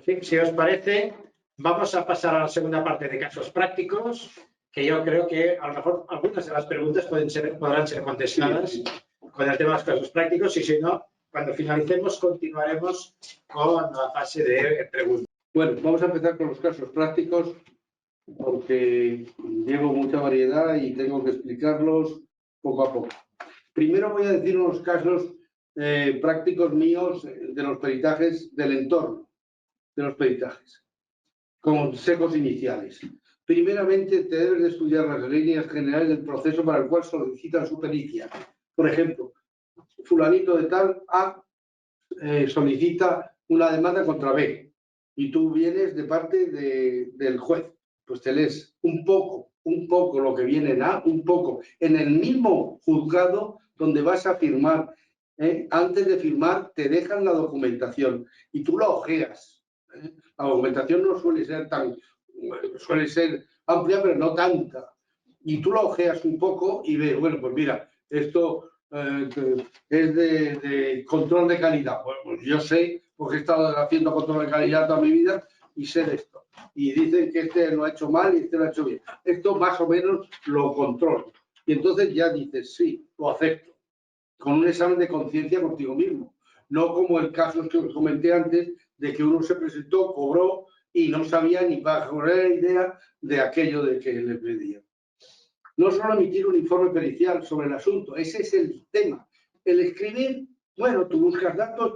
Si os parece, vamos a pasar a la segunda parte de casos prácticos, que yo creo que a lo mejor algunas de las preguntas podrán ser contestadas con el tema de los casos prácticos, y si no, cuando finalicemos continuaremos con la fase de preguntas. Bueno, vamos a empezar con los casos prácticos porque llevo mucha variedad y tengo que explicarlos poco a poco. Primero voy a decir unos casos prácticos míos de los peritajes del entorno de los peritajes, consejos iniciales. Primeramente, te debes de estudiar las líneas generales del proceso para el cual solicitan su pericia. Por ejemplo, fulanito de tal A solicita una demanda contra B y tú vienes de parte del juez. Pues te lees un poco lo que viene en A, un poco en el mismo juzgado donde vas a firmar. Antes de firmar te dejan la documentación y tú la ojeas. La documentación no suele ser amplia, pero no tanta. Y tú la ojeas un poco y ves, bueno, pues mira, esto es de control de calidad. Bueno, pues yo sé, porque he estado haciendo control de calidad toda mi vida y sé de esto. Y dicen que este lo ha hecho mal y este lo ha hecho bien. Esto más o menos lo controlo. Y entonces ya dices, sí, lo acepto. Con un examen de conciencia contigo mismo. No como el caso que os comenté antes, de que uno se presentó, cobró y no sabía ni bajo la idea de aquello de que le pedían. No solo emitir un informe pericial sobre el asunto, ese es el tema. El escribir, bueno, tú buscas datos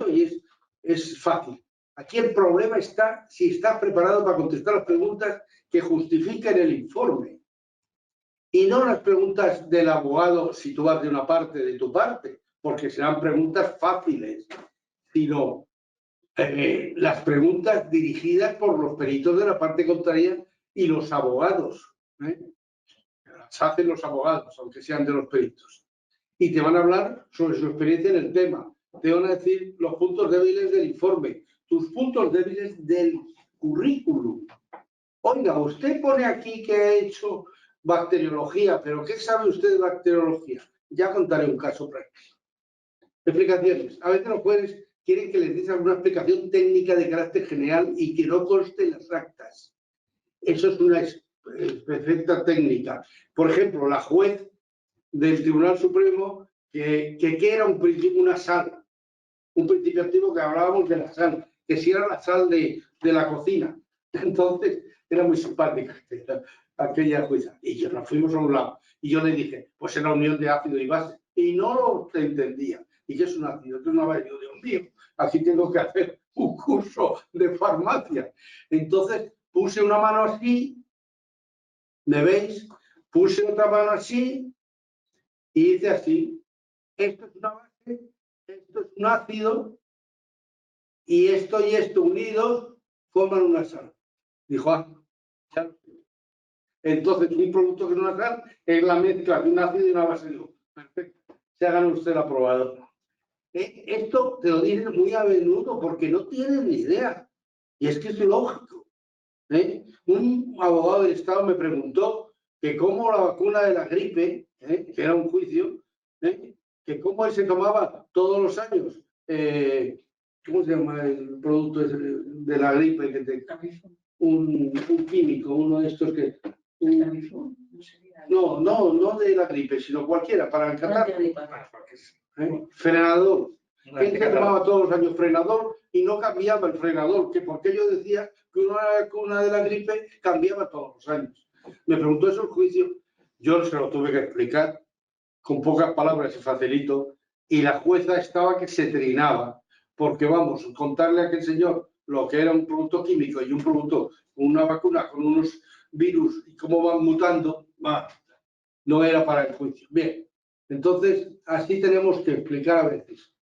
y es fácil. Aquí el problema está si estás preparado para contestar las preguntas que justifiquen el informe. Y no las preguntas del abogado si tú vas de una parte, de tu parte, porque serán preguntas fáciles, sino las preguntas dirigidas por los peritos de la parte contraria y los abogados. Las hacen los abogados, aunque sean de los peritos. Y te van a hablar sobre su experiencia en el tema. Te van a decir los puntos débiles del informe, tus puntos débiles del currículum. Oiga, usted pone aquí que ha hecho bacteriología, pero ¿qué sabe usted de bacteriología? Ya contaré un caso práctico. Explicaciones. A veces los jueces quieren que les des alguna explicación técnica de carácter general y que no conste en las actas. Eso es una perfecta técnica. Por ejemplo, la juez del Tribunal Supremo que era una sal, un principio activo que hablábamos de la sal, que si era la sal de la cocina. Entonces, era muy simpática aquella jueza. Y nos fuimos a un lado. Y yo le dije, pues es la unión de ácido y base. Y no lo entendía. ¿Y qué es un ácido? ¿Qué es una base? Yo digo, Dios mío, aquí tengo que hacer un curso de farmacia. Entonces, puse una mano así, ¿me veis? Puse otra mano así y hice así. Esto es una base, esto es un ácido y esto unidos forman una sal. Dijo, ya. Entonces, un producto que es una sal es la mezcla de un ácido y una base. Perfecto. Se hagan usted el aprobado. Esto te lo dicen muy a menudo porque no tienen ni idea. Y es que es lógico. Un abogado del Estado me preguntó que cómo la vacuna de la gripe, que era un juicio, que cómo él se tomaba todos los años. ¿Cómo se llama el producto de la gripe? Un químico, uno de estos que... No de la gripe, sino cualquiera, para el catarro. Frenador. Él se tomaba todos los años frenador y no cambiaba el frenador, que porque yo decía que una vacuna de la gripe cambiaba todos los años. Me preguntó eso el juicio, yo se lo tuve que explicar con pocas palabras y facilito, y la jueza estaba que se trinaba, porque vamos, contarle a aquel señor lo que era un producto químico y un producto, una vacuna con unos virus y cómo van mutando, no era para el juicio. Bien, entonces así tenemos que explicar a veces.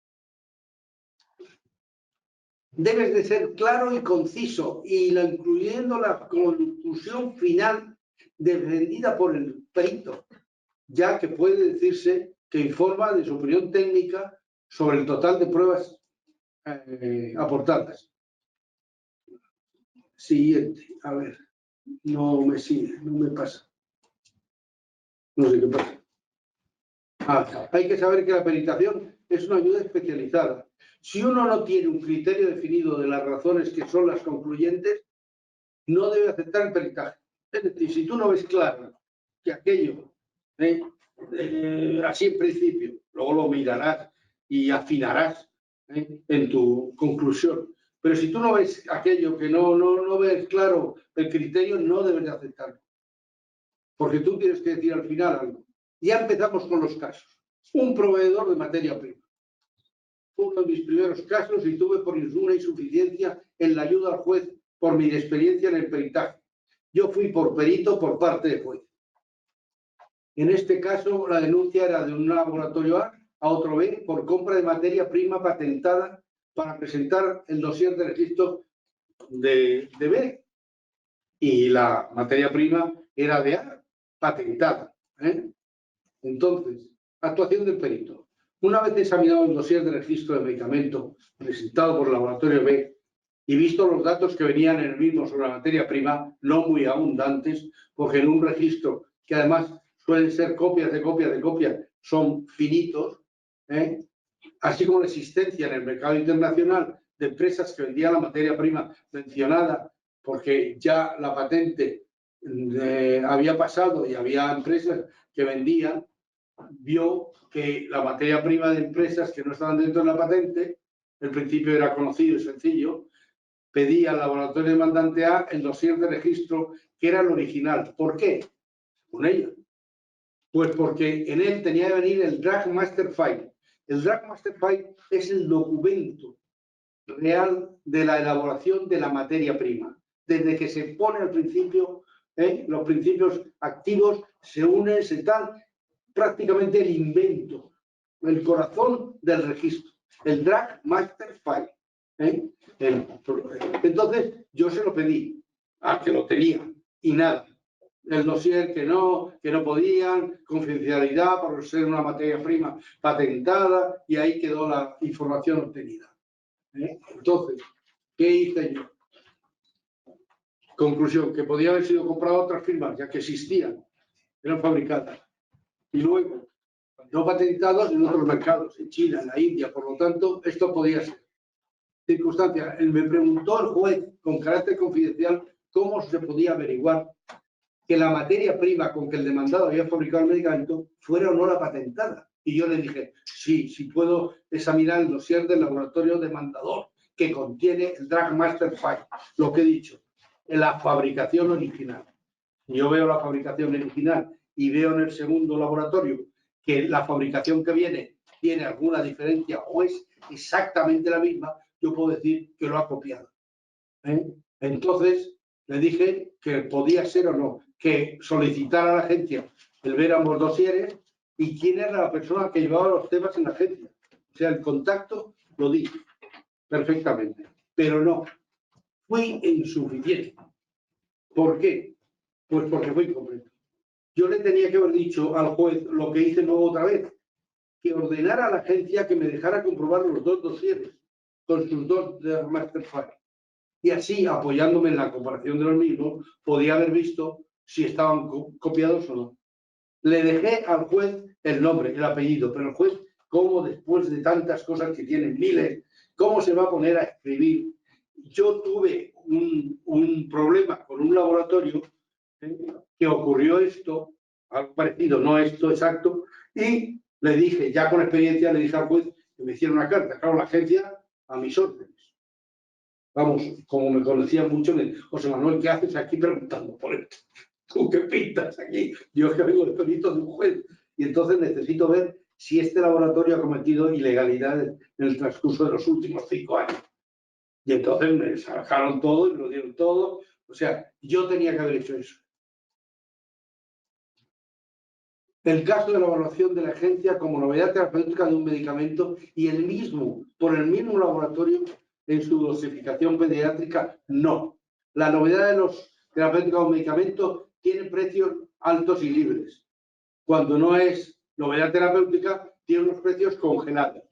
Debes de ser claro y conciso, y incluyendo la conclusión final defendida por el perito, ya que puede decirse que informa de su opinión técnica sobre el total de pruebas aportadas. Siguiente, a ver, no me sigue, no me pasa. No sé qué pasa. Hay que saber que la peritación es una ayuda especializada. Si uno no tiene un criterio definido de las razones que son las concluyentes, no debe aceptar el peritaje. Es decir, si tú no ves claro que aquello, así en principio, luego lo mirarás y afinarás en tu conclusión. Pero si tú no ves aquello que no ves claro el criterio, no debes de aceptarlo. Porque tú tienes que decir al final algo. Ya empezamos con los casos. Un proveedor de materia prima. Uno de mis primeros casos y tuve por una insuficiencia en la ayuda al juez por mi experiencia en el peritaje. Yo fui por perito por parte del juez. En este caso, la denuncia era de un laboratorio a otro B por compra de materia prima patentada para presentar el dossier de registro de B. Y la materia prima era de A, patentada. Entonces, actuación del perito. Una vez examinado el dossier de registro de medicamento presentado por el laboratorio B y visto los datos que venían en el mismo sobre la materia prima, no muy abundantes, porque en un registro que además suelen ser copias de copias de copias, son finitos, así como la existencia en el mercado internacional de empresas que vendían la materia prima mencionada, porque ya la patente había pasado y había empresas que vendían, vio que la materia prima de empresas que no estaban dentro de la patente, el principio era conocido y sencillo, pedía al laboratorio demandante A el dossier de registro que era el original. ¿Por qué? Con ello. Pues porque en él tenía que venir el Drug Master File. El Drug Master File es el documento real de la elaboración de la materia prima. Desde que se pone al principio, los principios activos se unen, se tal, prácticamente el invento, el corazón del registro, el Drug Master File. Entonces, yo se lo pedí, que lo tenía, y nada. El dossier que no podían, confidencialidad por ser una materia prima patentada, y ahí quedó la información obtenida. Entonces, ¿qué hice yo? Conclusión, que podía haber sido comprado a otras firmas, ya que existían, eran fabricadas. Y luego, no patentados en otros mercados, en China, en la India, por lo tanto, esto podía ser. Circunstancia, me preguntó el juez, con carácter confidencial, cómo se podía averiguar que la materia prima con que el demandado había fabricado el medicamento fuera o no la patentada. Y yo le dije, sí puedo examinar el dossier del laboratorio demandador que contiene el Drug Master File, lo que he dicho, en la fabricación original. Yo veo la fabricación original y veo en el segundo laboratorio que la fabricación que viene tiene alguna diferencia o es exactamente la misma, yo puedo decir que lo ha copiado. Entonces, le dije que podía ser o no, que solicitara a la agencia el ver ambos dosieres y quién era la persona que llevaba los temas en la agencia. O sea, el contacto lo di perfectamente, pero no, fui insuficiente. ¿Por qué? Pues porque fue incompleto. Yo le tenía que haber dicho al juez lo que hice luego otra vez, que ordenara a la agencia que me dejara comprobar los dos dosieres con sus dos Master File. Y así, apoyándome en la comparación de los mismos, podía haber visto si estaban copiados o no. Le dejé al juez el nombre, el apellido, pero el juez, ¿cómo después de tantas cosas que tienen miles, cómo se va a poner a escribir? Yo tuve un problema con un laboratorio que ocurrió esto, algo parecido, no esto exacto, y le dije, ya con experiencia, le dije al juez que me hiciera una carta, claro, la agencia a mis órdenes. Vamos, como me conocían mucho, me dijo, José Manuel, ¿qué haces aquí preguntando por esto? ¿Tú qué pintas aquí? Yo es que vengo de perito de un juez y entonces necesito ver si este laboratorio ha cometido ilegalidades en el transcurso de los últimos 5 años. Y entonces me sacaron todo y me lo dieron todo. O sea, yo tenía que haber hecho eso. El caso de la evaluación de la agencia como novedad terapéutica de un medicamento y el mismo, por el mismo laboratorio, en su dosificación pediátrica, no. La novedad de los terapéuticos de un medicamento tiene precios altos y libres. Cuando no es novedad terapéutica, tiene unos precios congelados.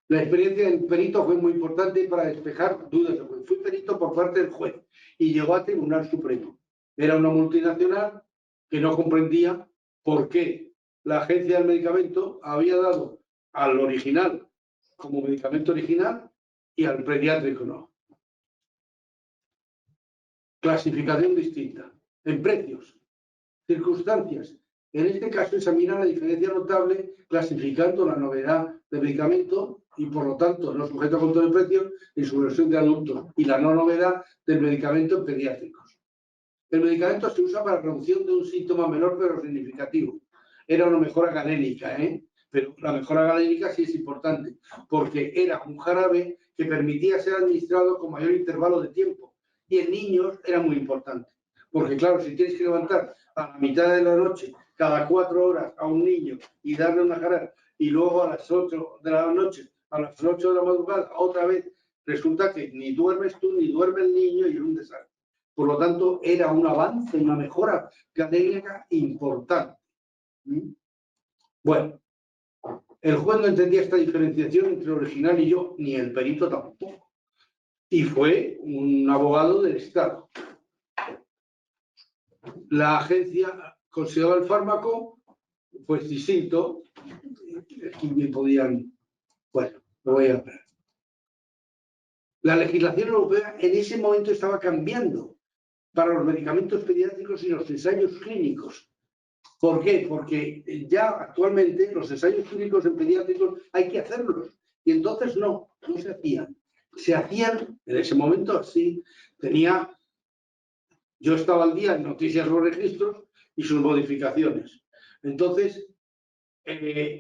La experiencia del perito fue muy importante para despejar dudas. Fui perito por parte del juez y llegó a Tribunal Supremo. Era una multinacional que no comprendía por qué la agencia del medicamento había dado al original como medicamento original y al pediátrico no. Clasificación distinta. En precios, circunstancias. En este caso examina la diferencia notable clasificando la novedad del medicamento y por lo tanto no sujeto a control de precios en su versión de adultos y la no novedad del medicamento en pediátricos. El medicamento se usa para reducción de un síntoma menor pero significativo. Era una mejora galénica, pero la mejora galénica sí es importante porque era un jarabe que permitía ser administrado con mayor intervalo de tiempo y en niños era muy importante. Porque claro, si tienes que levantar a la mitad de la noche, cada 4 horas a un niño y darle una jarabe y luego a las 8 de la noche, a las 8 de la madrugada, otra vez, resulta que ni duermes tú ni duerme el niño y es un desastre. Por lo tanto, era un avance, una mejora galénica importante. Bueno, el juez no entendía esta diferenciación entre el original y yo, ni el perito tampoco. Y fue un abogado del Estado. La agencia consideraba el fármaco pues distinto. Aquí me podían... Bueno, lo voy a ver. La legislación europea en ese momento estaba cambiando para los medicamentos pediátricos y los ensayos clínicos. ¿Por qué? Porque ya actualmente los ensayos clínicos en pediátricos hay que hacerlos. Y entonces no se hacían. Se hacían, en ese momento así, yo estaba al día en noticias o registros y sus modificaciones. Entonces,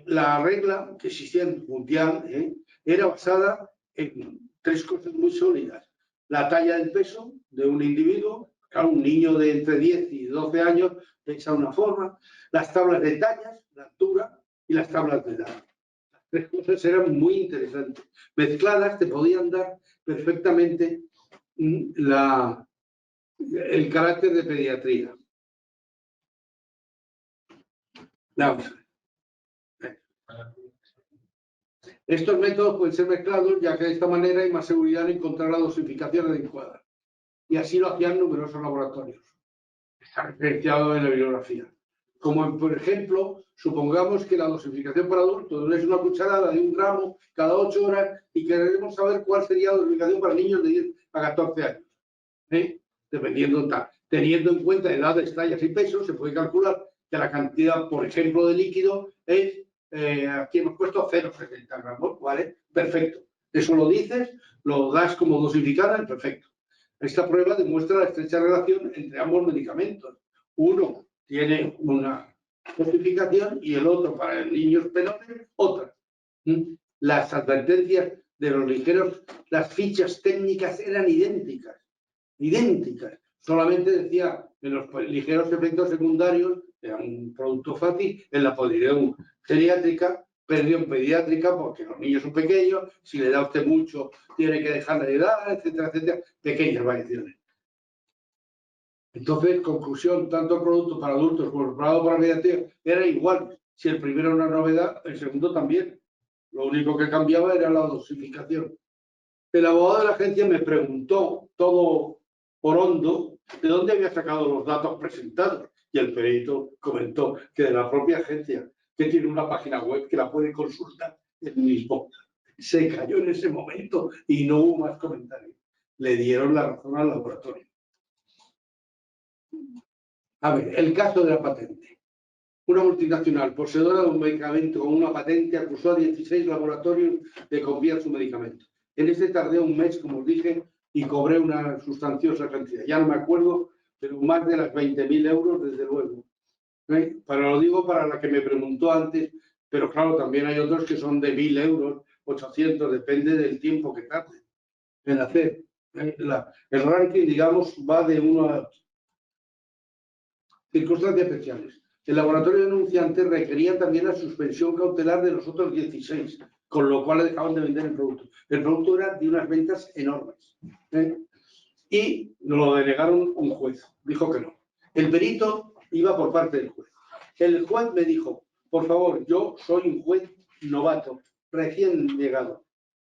la regla que existía en mundial era basada en 3 cosas muy sólidas. La talla del peso de un individuo, claro, un niño de entre 10 y 12 años pesa una forma, las tablas de tallas, la altura y las tablas de edad. Las 3 cosas eran muy interesantes. Mezcladas te podían dar perfectamente el carácter de pediatría. Vamos a ver. Estos métodos pueden ser mezclados, ya que de esta manera hay más seguridad en encontrar la dosificación adecuada. Y así lo hacían numerosos laboratorios. Está referenciado en la bibliografía. Como por ejemplo, supongamos que la dosificación para adultos es una cucharada de 1 gramo cada 8 horas y queremos saber cuál sería la dosificación para niños de 10 a 14 años. Dependiendo, teniendo en cuenta edades, tallas y pesos, se puede calcular que la cantidad, por ejemplo, de líquido es, aquí hemos puesto 0,70 gramos, ¿vale? Perfecto. Eso lo dices, lo das como dosificada, perfecto. Esta prueba demuestra la estrecha relación entre ambos medicamentos. Uno tiene una dosificación y el otro, para niños menores, otra. Las advertencias de los ligeros, las fichas técnicas eran idénticas. Solamente decía en los ligeros efectos secundarios, era un producto fácil, en la podridón geriátrica, perdió en pediátrica porque los niños son pequeños, si le da usted mucho tiene que dejarle de dar, etcétera, etcétera, pequeñas variaciones. Entonces, conclusión, tanto el producto para adultos como el para pediatría era igual. Si el primero era una novedad, el segundo también. Lo único que cambiaba era la dosificación. El abogado de la agencia me preguntó todo por hondo de dónde había sacado los datos presentados y el perito comentó que de la propia agencia, que tiene una página web que la puede consultar él mismo. Se cayó en ese momento y no hubo más comentarios. Le dieron la razón al laboratorio. A ver, el caso de la patente. Una multinacional poseedora de un medicamento con una patente acusó a 16 laboratorios de copiar su medicamento. En este tardé un mes, como os dije, y cobré una sustanciosa cantidad. Ya no me acuerdo, pero más de las 20.000 euros, desde luego. Lo digo para la que me preguntó antes, pero claro, también hay otros que son de 1.000 euros, 800, depende del tiempo que tarde en hacer. El ranking, digamos, va de 1 a 8. Circunstancias especiales. El laboratorio denunciante requería también la suspensión cautelar de los otros 16, con lo cual le dejaban de vender el producto. El producto era de unas ventas enormes. Y lo denegaron un juez. Dijo que no. El perito iba por parte del juez. El juez me dijo, por favor, yo soy un juez novato, recién llegado.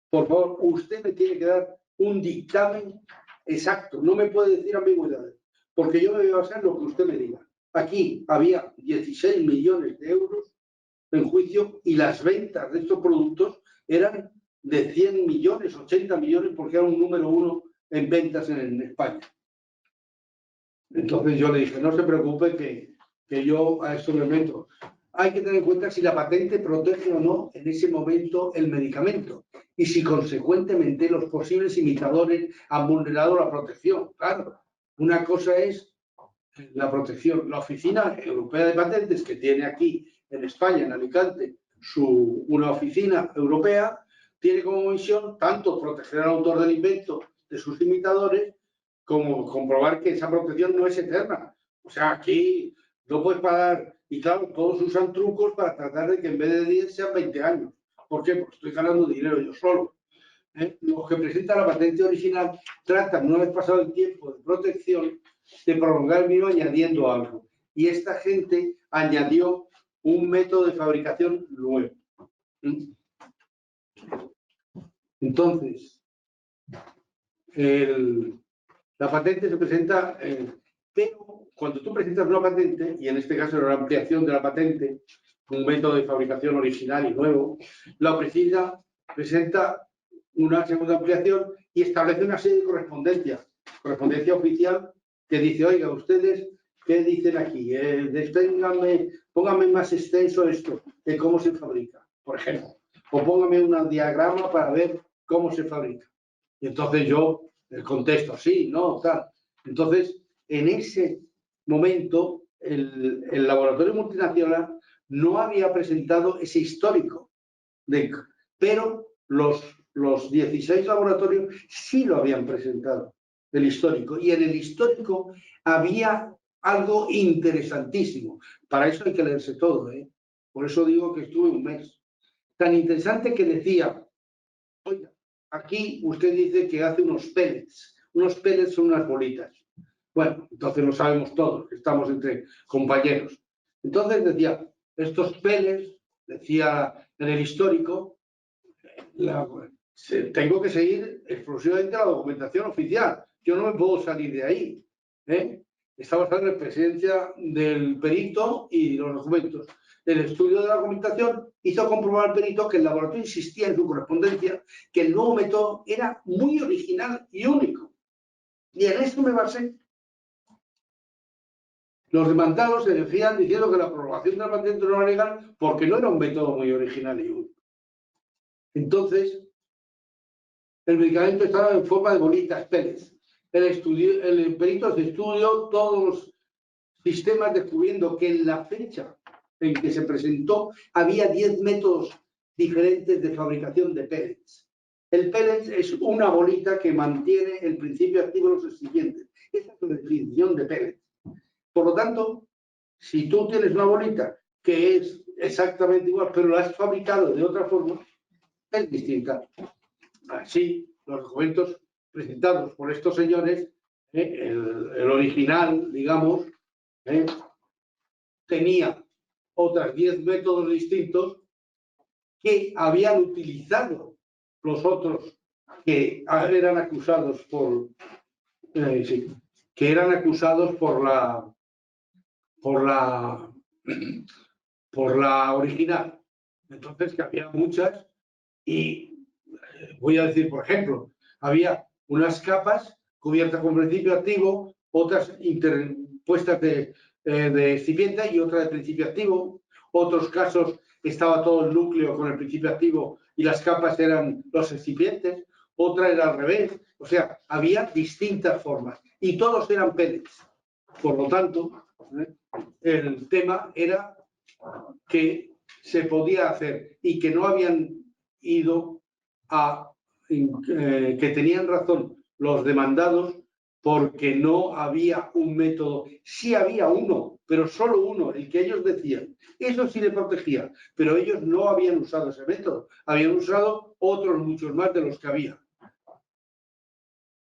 Por favor, usted me tiene que dar un dictamen exacto. No me puede decir ambigüedades, porque yo me voy a basar en lo que usted me diga. Aquí había 16 millones de euros en juicio y las ventas de estos productos eran de 100 millones, 80 millones, porque era un número 1 en ventas en España. Entonces yo le dije, no se preocupe que yo a esto le meto. Hay que tener en cuenta si la patente protege o no en ese momento el medicamento y si consecuentemente los posibles imitadores han vulnerado la protección. Claro, una cosa es la protección. La Oficina Europea de Patentes, que tiene aquí en España, en Alicante, una oficina europea, tiene como misión tanto proteger al autor del invento de sus imitadores como comprobar que esa protección no es eterna. O sea, aquí no puedes parar. Y claro, todos usan trucos para tratar de que en vez de 10 sean 20 años. ¿Por qué? Porque estoy ganando dinero yo solo. Los que presentan la patente original tratan, una vez pasado el tiempo de protección, de prolongar el mismo añadiendo algo. Y esta gente añadió un método de fabricación nuevo. Entonces, la patente se presenta, pero cuando tú presentas una patente, y en este caso era la ampliación de la patente, un método de fabricación original y nuevo, la oficina presenta una segunda ampliación y establece una serie de correspondencia oficial que dice, oiga, ustedes, ¿qué dicen aquí? Pónganme más extenso esto de cómo se fabrica, por ejemplo, o póngame un diagrama para ver cómo se fabrica. Y entonces yo contesto, sí, no, tal. Entonces, en ese momento, el laboratorio multinacional no había presentado ese histórico, pero los 16 laboratorios sí lo habían presentado, el histórico. Y en el histórico había algo interesantísimo. Para eso hay que leerse todo, ¿eh? Por eso digo que estuve un mes. Tan interesante que decía, oiga, aquí usted dice que hace unos pellets. Unos pellets son unas bolitas. Bueno, entonces lo sabemos todos, que estamos entre compañeros. Entonces decía, estos pellets, decía en el histórico, tengo que seguir exclusivamente la documentación oficial. Yo no me puedo salir de ahí. Está basado en la presencia del perito y los documentos. El estudio de la documentación hizo comprobar al perito que el laboratorio insistía en su correspondencia que el nuevo método era muy original y único. Y en esto me basé. Los demandados se decían diciendo que la prorrogación de la patente no era legal porque no era un método muy original y único. Entonces, el medicamento estaba en forma de bolitas, pellets. El perito se estudió todos los sistemas descubriendo que en la fecha en que se presentó había 10 métodos diferentes de fabricación de pellets. El pellet es una bolita que mantiene el principio activo de los siguientes. Esa es la definición de pellet. Por lo tanto, si tú tienes una bolita que es exactamente igual, pero la has fabricado de otra forma, es distinta. Así, los documentos presentados por estos señores, el original, digamos, tenía otras 10 métodos distintos que habían utilizado los otros que eran acusados por por la original. Entonces, que había muchas y voy a decir, por ejemplo, había unas capas cubiertas con principio activo, otras interpuestas de excipiente y otra de principio activo. Otros casos estaba todo el núcleo con el principio activo y las capas eran los excipientes. Otra era al revés. O sea, había distintas formas y todos eran pellets. Por lo tanto, el tema era que se podía hacer y que no habían ido a que tenían razón los demandados porque no había un método. Sí había uno, pero solo uno, el que ellos decían. Eso sí le protegía, pero ellos no habían usado ese método. Habían usado otros muchos más de los que había.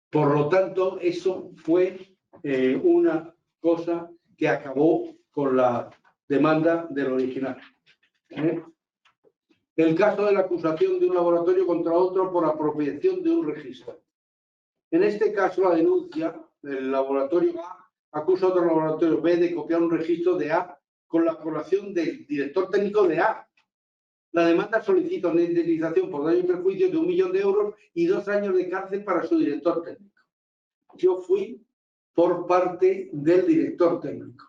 Por lo tanto, eso fue una cosa que acabó con la demanda del original. El caso de la acusación de un laboratorio contra otro por apropiación de un registro. En este caso, la denuncia del laboratorio A acusa a otro laboratorio B de copiar un registro de A con la colaboración del director técnico de A. La demanda solicita una indemnización por daño y perjuicio de 1 millón de euros y 2 años de cárcel para su director técnico. Yo fui por parte del director técnico.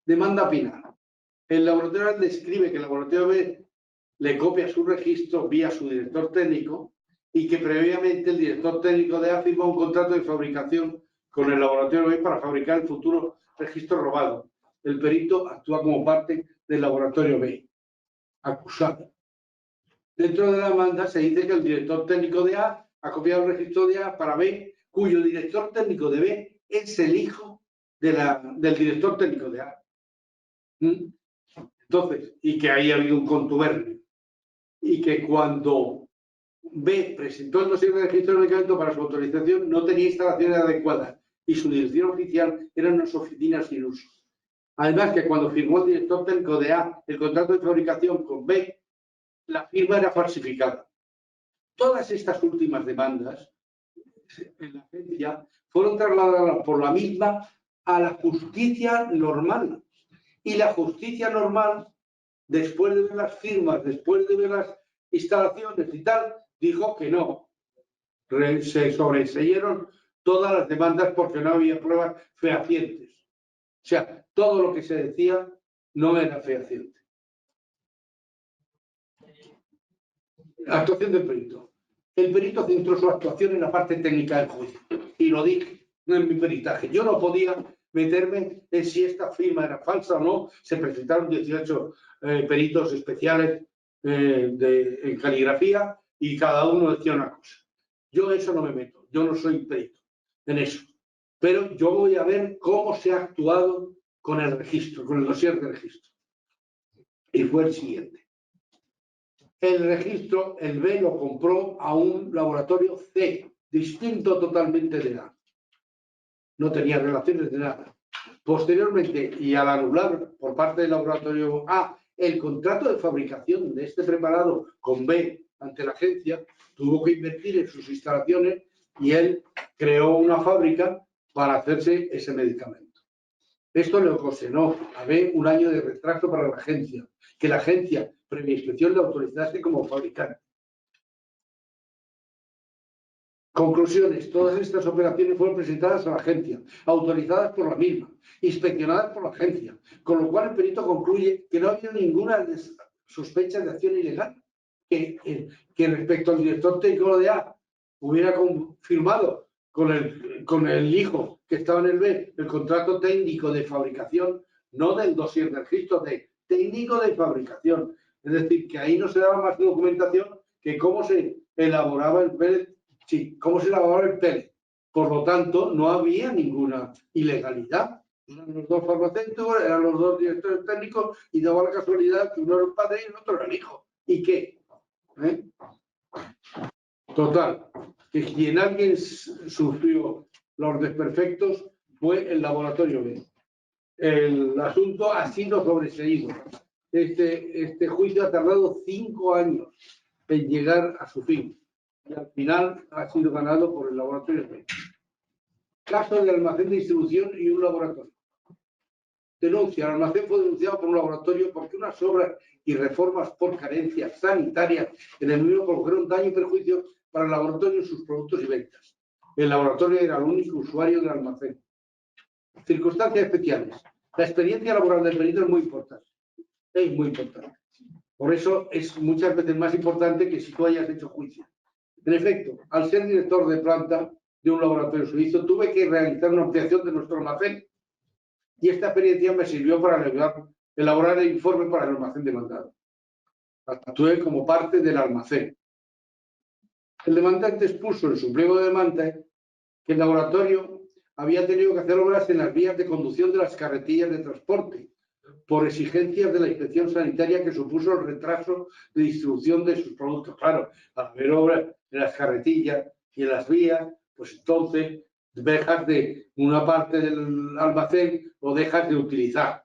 Demanda penal. El laboratorio A describe que el laboratorio B le copia su registro vía su director técnico y que previamente el director técnico de A firma un contrato de fabricación con el laboratorio B para fabricar el futuro registro robado. El perito actúa como parte del laboratorio B. Acusado. Dentro de la demanda se dice que el director técnico de A ha copiado el registro de A para B, cuyo director técnico de B es el hijo del director técnico de A. Entonces, y que ahí ha habido un contubernio. Y que cuando B presentó el dossier de registro de medicamento para su autorización no tenía instalaciones adecuadas y su dirección oficial eran unas oficinas sin uso. Además que cuando firmó el director técnico de A el contrato de fabricación con B, la firma era falsificada. Todas estas últimas demandas en la agencia fueron trasladadas por la misma a la justicia normal. Y la justicia normal, después de ver las firmas, después de ver las instalaciones y tal, dijo que no. Se sobreseyeron todas las demandas porque no había pruebas fehacientes. O sea, todo lo que se decía no era fehaciente. Actuación del perito. El perito centró su actuación en la parte técnica del juicio. Y lo dije en mi peritaje. Yo no podía meterme en si esta firma era falsa o no. Se presentaron 18 peritos especiales en caligrafía y cada uno decía una cosa. Yo eso no me meto. Yo no soy perito en eso. Pero yo voy a ver cómo se ha actuado con el registro, con el dossier de registro. Y fue el siguiente. El registro, el B lo compró a un laboratorio C, distinto totalmente de A. No tenía relaciones de nada. Posteriormente, y al anular por parte del laboratorio A el contrato de fabricación de este preparado con B ante la agencia, tuvo que invertir en sus instalaciones y él creó una fábrica para hacerse ese medicamento. Esto le ocasionó a B un año de retraso para la agencia, que la agencia, previa inspección, le autorizase como fabricante. Conclusiones. Todas estas operaciones fueron presentadas a la agencia, autorizadas por la misma, inspeccionadas por la agencia, con lo cual el perito concluye que no había ninguna sospecha de acción ilegal, que respecto al director técnico de A hubiera confirmado con el hijo que estaba en el B el contrato técnico de fabricación, no del dossier de registro, de técnico de fabricación. Es decir, que ahí no se daba más documentación que cómo se elaboraba el pellet. Sí, cómo se elaboraba el pellet. Por lo tanto, no había ninguna ilegalidad. Eran los dos farmacéuticos, eran los dos directores técnicos y daba la casualidad que uno era el padre y el otro era el hijo. ¿Y qué? Total, que quien alguien sufrió los desperfectos fue el laboratorio B. El asunto ha sido sobreseído. Este juicio ha tardado 5 años en llegar a su fin y al final ha sido ganado por el laboratorio B. Caso de almacén de distribución y un laboratorio. Denuncia. El almacén fue denunciado por un laboratorio porque unas obras y reformas por carencias sanitarias en el mismo produjeron daño y perjuicio para el laboratorio en sus productos y ventas. El laboratorio era el único usuario del almacén. Circunstancias especiales. La experiencia laboral del perito es muy importante. Es muy importante. Por eso es muchas veces más importante que si tú hayas hecho juicio. En efecto, al ser director de planta de un laboratorio suizo, tuve que realizar una ampliación de nuestro almacén y esta experiencia me sirvió para elaborar el informe para el almacén demandado. Actué como parte del almacén. El demandante expuso en su pliego de demanda que el laboratorio había tenido que hacer obras en las vías de conducción de las carretillas de transporte por exigencias de la inspección sanitaria que supuso el retraso de distribución de sus productos. Claro, al haber obras en las carretillas y en las vías, pues entonces dejas de una parte del almacén o dejas de utilizar.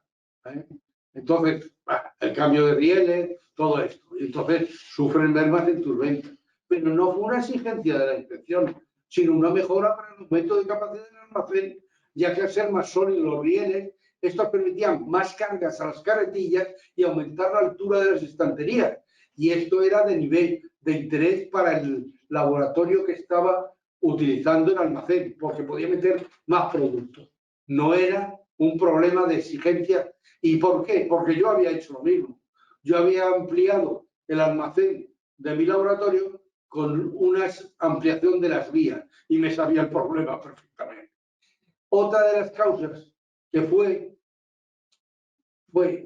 Entonces, el cambio de rieles, todo esto. Entonces, sufren mermas en tus ventas. Pero no fue una exigencia de la inspección, sino una mejora para el aumento de capacidad del almacén, ya que al ser más sólidos los rieles, estos permitían más cargas a las carretillas y aumentar la altura de las estanterías. y esto era de nivel de interés para el laboratorio que estaba utilizando el almacén, porque podía meter más productos. No era un problema de exigencia. ¿Y por qué? Porque yo había hecho lo mismo. Yo había ampliado el almacén de mi laboratorio con una ampliación de las vías y me sabía el problema perfectamente. Otra de las causas que fue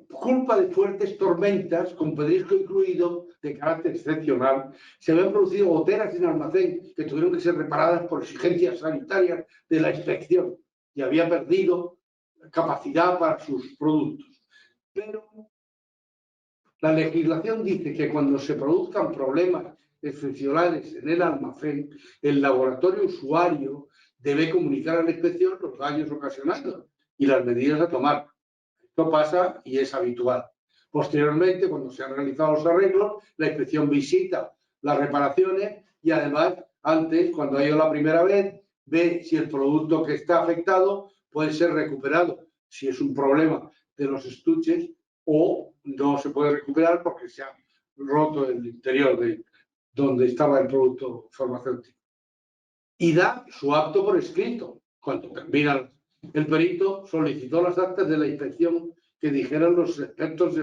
culpa de fuertes tormentas, con pedrisco incluido, de carácter excepcional. Se habían producido goteras en el almacén que tuvieron que ser reparadas por exigencias sanitarias de la inspección y había perdido capacidad para sus productos. Pero la legislación dice que cuando se produzcan problemas excepcionales en el almacén, el laboratorio usuario debe comunicar a la inspección los daños ocasionados y las medidas a tomar. Esto pasa y es habitual. Posteriormente, cuando se han realizado los arreglos, la inspección visita las reparaciones y además, antes, cuando ha ido la primera vez, ve si el producto que está afectado puede ser recuperado, si es un problema de los estuches o no se puede recuperar porque se ha roto el interior de donde estaba el producto farmacéutico. Y da su acto por escrito. Cuando termina el perito, solicitó las actas de la inspección que dijeran los efectos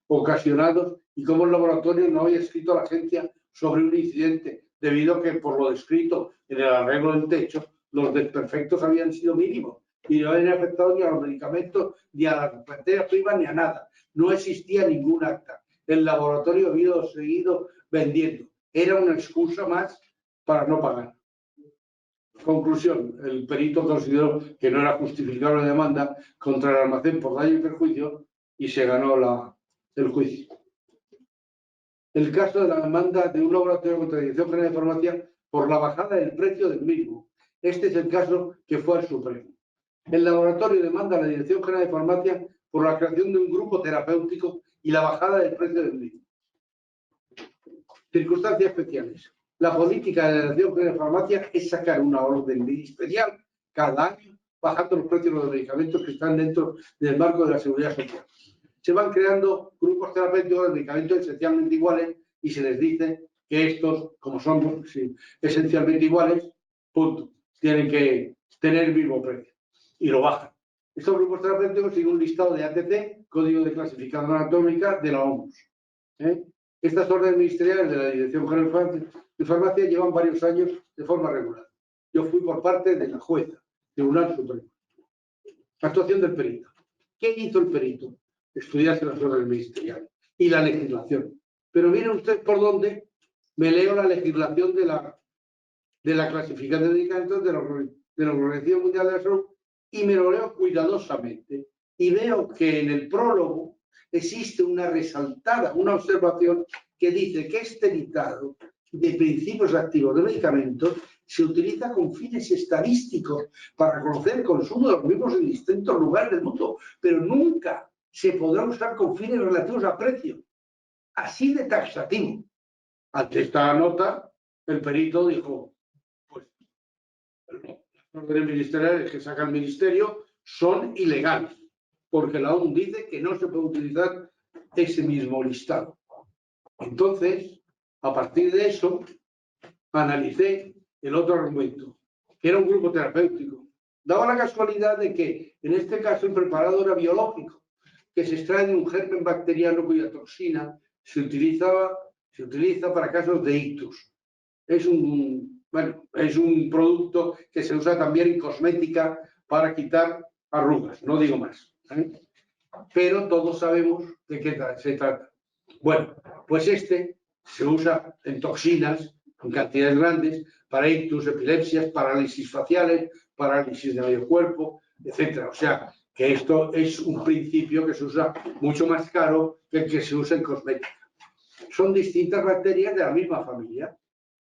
ocasionados y cómo el laboratorio no había escrito a la agencia sobre un incidente, debido a que por lo descrito en el arreglo del techo, los desperfectos habían sido mínimos y no habían afectado ni a los medicamentos, ni a las materias primas, ni a nada. No existía ningún acta. El laboratorio había seguido vendiendo. Era una excusa más para no pagar. Conclusión, el perito consideró que no era justificable la demanda contra el almacén por daño y perjuicio y se ganó el juicio. El caso de la demanda de un laboratorio contra la Dirección General de Farmacia por la bajada del precio del mismo. Este es el caso que fue al Supremo. El laboratorio demanda a la Dirección General de Farmacia por la creación de un grupo terapéutico y la bajada del precio del mismo. Circunstancias especiales. La política de la Dirección General de Farmacia es sacar una orden ministerial cada año, bajando los precios de los medicamentos que están dentro del marco de la seguridad social. Se van creando grupos terapéuticos de medicamentos esencialmente iguales y se les dice que estos, como son esencialmente iguales, punto, tienen que tener el mismo precio y lo bajan. Estos grupos terapéuticos siguen un listado de ATC, Código de Clasificación Anatómica de la OMS. Estas órdenes ministeriales de la Dirección General de Farmacia llevan varios años de forma regular. Yo fui por parte de la jueza, Tribunal Supremo. Actuación del perito. ¿Qué hizo el perito? Estudiarse las órdenes ministeriales y la legislación. Pero miren ustedes por dónde me leo la legislación de la clasificación de medicamentos de la Organización Mundial de la Salud y me lo leo cuidadosamente y veo que en el prólogo existe una resaltada, una observación que dice que este listado de principios activos de medicamentos se utiliza con fines estadísticos para conocer el consumo de los mismos en distintos lugares del mundo, pero nunca se podrá usar con fines relativos a precio. Así de taxativo. Ante esta nota, el perito dijo, pues, las órdenes ministeriales que saca el ministerio son ilegales, porque la OMS dice que no se puede utilizar ese mismo listado. Entonces, a partir de eso, analicé el otro argumento, que era un grupo terapéutico. Daba la casualidad de que, en este caso, el preparado era biológico, que se extrae de un germen bacteriano cuya toxina se utiliza para casos de ictus. Es un producto que se usa también en cosmética para quitar arrugas, no digo más. Pero todos sabemos de qué se trata. Bueno, pues este se usa en toxinas en cantidades grandes para ictus, epilepsias, parálisis faciales, parálisis de medio cuerpo, etcétera. O sea, que esto es un principio que se usa mucho más caro que el que se usa en cosmética. Son distintas bacterias de la misma familia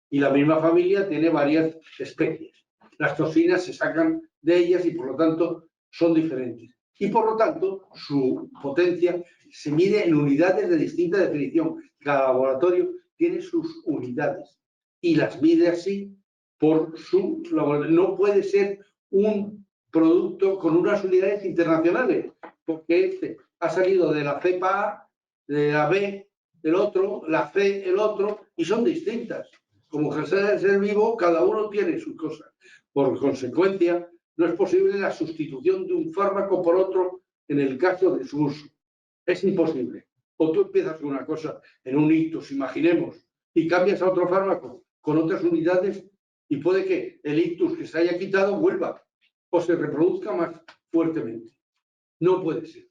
y la misma familia tiene varias especies. Las toxinas se sacan de ellas y por lo tanto son diferentes. Y por lo tanto su potencia se mide en unidades de distinta definición. Cada laboratorio tiene sus unidades y las mide así por su laboratorio. No puede ser un producto con unas unidades internacionales, porque este ha salido de la cepa A, de la B el otro, la C, el otro, y son distintas. Como Hasan es el vivo, cada uno tiene sus cosas. Por consecuencia, no es posible la sustitución de un fármaco por otro en el caso de su uso. Es imposible. O tú empiezas con una cosa en un ictus, imaginemos, y cambias a otro fármaco con otras unidades y puede que el ictus que se haya quitado vuelva o se reproduzca más fuertemente. No puede ser.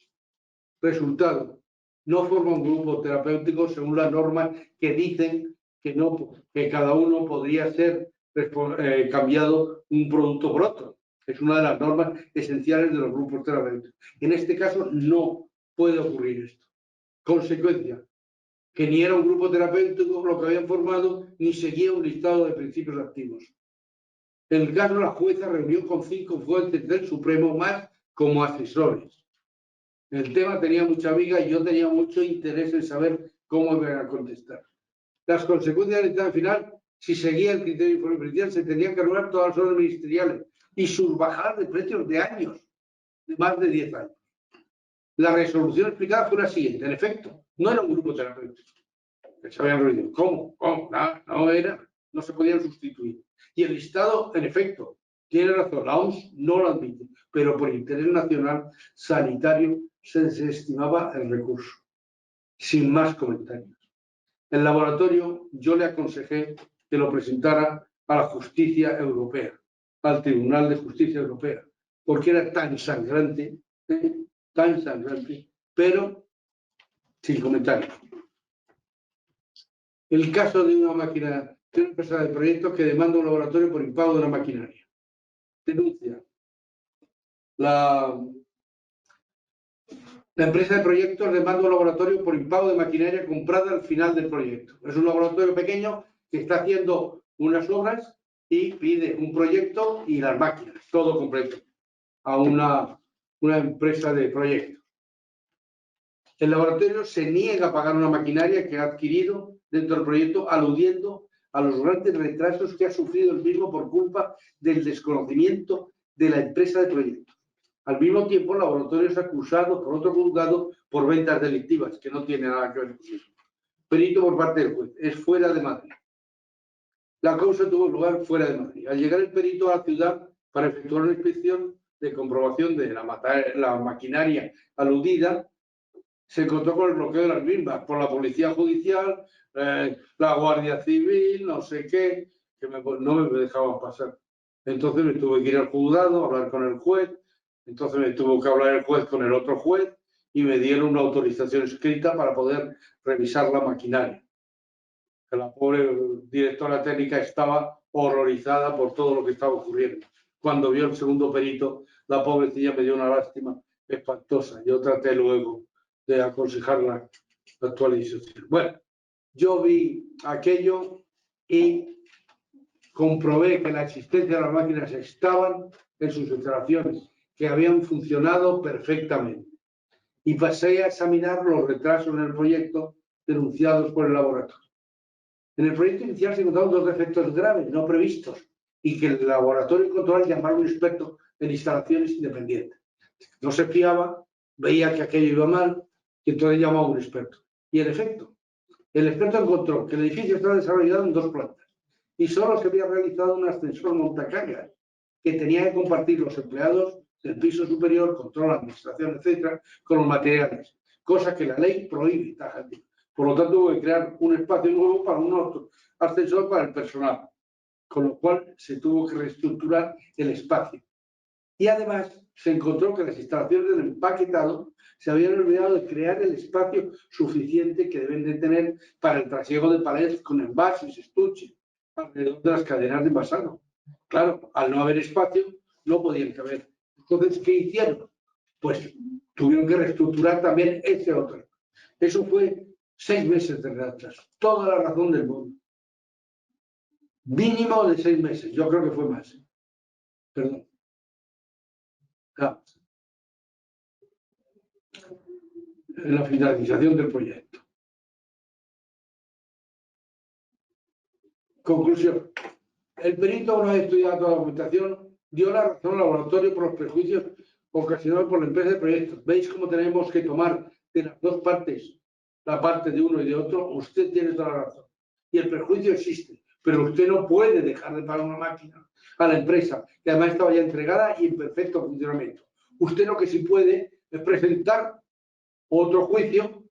Resultado, no forma un grupo terapéutico según las normas que dicen que cada uno podría ser cambiado un producto por otro. Es una de las normas esenciales de los grupos terapéuticos. En este caso no puede ocurrir esto. Consecuencia, que ni era un grupo terapéutico lo que habían formado, ni seguía un listado de principios activos. En el caso, la jueza reunió con 5 jueces del Supremo más como asesores. El tema tenía mucha viga y yo tenía mucho interés en saber cómo iban a contestar. Las consecuencias del dictamen final, si seguía el criterio de informe pericial, se tendrían que anular todas las órdenes ministeriales y sus bajadas de precios de años, de más de 10 años. La resolución explicada fue la siguiente. En efecto, no era un grupo terapéutico. Se habían reunido. ¿Cómo? Nada, no era. No se podían sustituir. Y el listado, en efecto, tiene razón. La OMS no lo admite, pero por interés nacional sanitario se desestimaba el recurso. Sin más comentarios. El laboratorio, yo le aconsejé que lo presentara a la justicia europea, al Tribunal de Justicia Europea, porque era tan sangrante, pero sin comentarios. El caso de una máquina, de una empresa de proyectos que demanda un laboratorio por impago de una maquinaria. Denuncia. La empresa de proyectos demanda un laboratorio por impago de maquinaria comprada al final del proyecto. Es un laboratorio pequeño que está haciendo unas obras y pide un proyecto y las máquinas, todo completo, a una empresa de proyectos. El laboratorio se niega a pagar una maquinaria que ha adquirido dentro del proyecto, aludiendo a los grandes retrasos que ha sufrido el mismo por culpa del desconocimiento de la empresa de proyectos. Al mismo tiempo, el laboratorio es acusado por otro juzgado por ventas delictivas, que no tiene nada que ver con eso. Perito por parte del juez. Es fuera de Madrid. La causa tuvo lugar fuera de Madrid. Al llegar el perito a la ciudad para efectuar una inspección de comprobación de la maquinaria aludida, se encontró con el bloqueo de las mismas por la policía judicial, la Guardia Civil, no sé qué, que no me dejaban pasar. Entonces me tuve que ir al juzgado, hablar con el juez, entonces me tuvo que hablar el juez con el otro juez y me dieron una autorización escrita para poder revisar la maquinaria. La pobre directora técnica estaba horrorizada por todo lo que estaba ocurriendo. Cuando vio el segundo perito, la pobrecilla me dio una lástima espantosa. Yo traté luego de aconsejar la actualización. Bueno, yo vi aquello y comprobé que la existencia de las máquinas estaban en sus instalaciones, que habían funcionado perfectamente. Y pasé a examinar los retrasos en el proyecto denunciados por el laboratorio. En el proyecto inicial se encontraron 2 defectos graves no previstos y que el laboratorio encontró al llamar a un experto en instalaciones independientes. No se fiaba, veía que aquello iba mal y entonces llamó a un experto. Y en efecto, el experto encontró que el edificio estaba desarrollado en 2 plantas y solo se había realizado un ascensor montacargas que tenía que compartir los empleados del piso superior, control, administración, etcétera, con los materiales, cosa que la ley prohíbe tajantemente. Por lo tanto, hubo que crear un espacio nuevo para un ascensor para el personal, con lo cual se tuvo que reestructurar el espacio. Y además se encontró que las instalaciones del empaquetado se habían olvidado de crear el espacio suficiente que deben de tener para el trasiego de palets con envases, estuches, alrededor de las cadenas de envasado. Claro, al no haber espacio, no podían caber. Entonces, ¿qué hicieron? Pues tuvieron que reestructurar también ese otro. Eso fue 6 meses de retraso. Toda la razón del mundo. Mínimo de 6 meses. Yo creo que fue más. Perdón. Claro. En la finalización del proyecto. Conclusión. El perito, una vez estudiada toda la documentación, dio la razón al laboratorio por los prejuicios ocasionados por la empresa de proyectos. ¿Veis cómo tenemos que tomar de las 2 partes la parte de uno y de otro, usted tiene toda la razón. Y el perjuicio existe, pero usted no puede dejar de pagar una máquina a la empresa, que además estaba ya entregada y en perfecto funcionamiento. Usted lo que sí puede es presentar otro juicio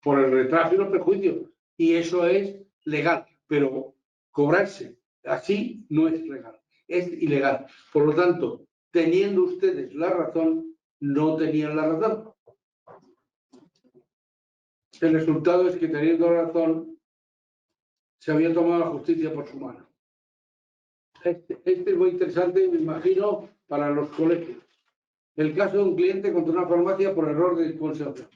por el retraso y los perjuicios, y eso es legal, pero cobrarse así no es legal, es ilegal. Por lo tanto, teniendo ustedes la razón, no tenían la razón. El resultado es que, teniendo la razón, se había tomado la justicia por su mano. Este es muy interesante, me imagino, para los colegios. El caso de un cliente contra una farmacia por error de dispensación.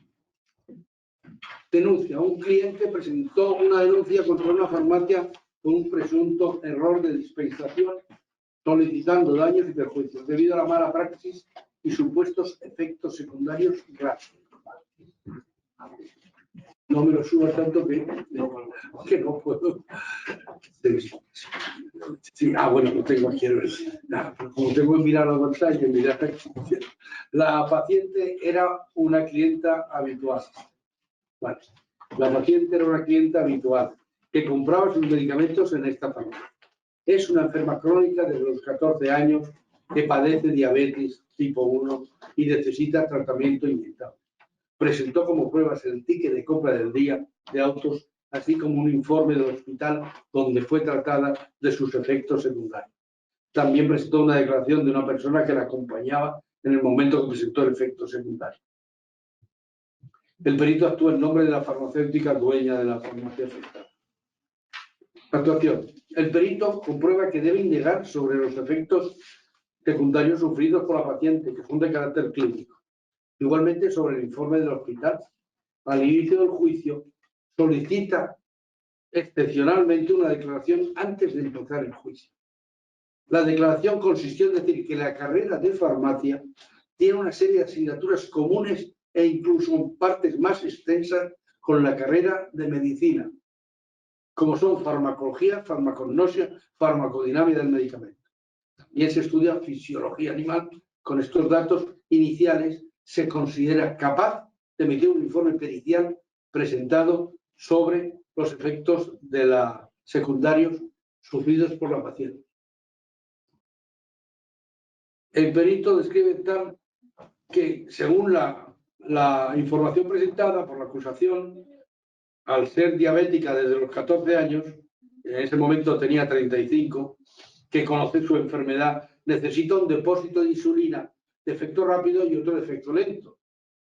Denuncia. Un cliente presentó una denuncia contra una farmacia por un presunto error de dispensación, solicitando daños y perjuicios debido a la mala praxis y supuestos efectos secundarios graves. No me lo suba tanto que no puedo. Sí, bueno, lo tengo aquí. Como tengo que mirar la pantalla, la paciente era una clienta habitual. Vale. La paciente era una clienta habitual que compraba sus medicamentos en esta farmacia. Es una enferma crónica desde los 14 años que padece diabetes tipo 1 y necesita tratamiento inyectable. Presentó como pruebas el ticket de compra del día de autos, así como un informe del hospital donde fue tratada de sus efectos secundarios. También presentó una declaración de una persona que la acompañaba en el momento que presentó el efecto secundario. El perito actúa en nombre de la farmacéutica dueña de la farmacia afectada. Actuación. El perito comprueba que debe indagar sobre los efectos secundarios sufridos por la paciente, que son de carácter clínico. Igualmente, sobre el informe del hospital. Al inicio del juicio, solicita excepcionalmente una declaración antes de empezar el juicio. La declaración consistió en decir que la carrera de farmacia tiene una serie de asignaturas comunes e incluso partes más extensas con la carrera de medicina, como son farmacología, farmacognosia, farmacodinámica del medicamento. También se estudia fisiología animal. Con estos datos iniciales se considera capaz de emitir un informe pericial presentado sobre los efectos secundarios sufridos por la paciente. El perito describe tal que, según la información presentada por la acusación, al ser diabética desde los 14 años, en ese momento tenía 35, que conoce su enfermedad, necesita un depósito de insulina de efecto rápido y otro de efecto lento,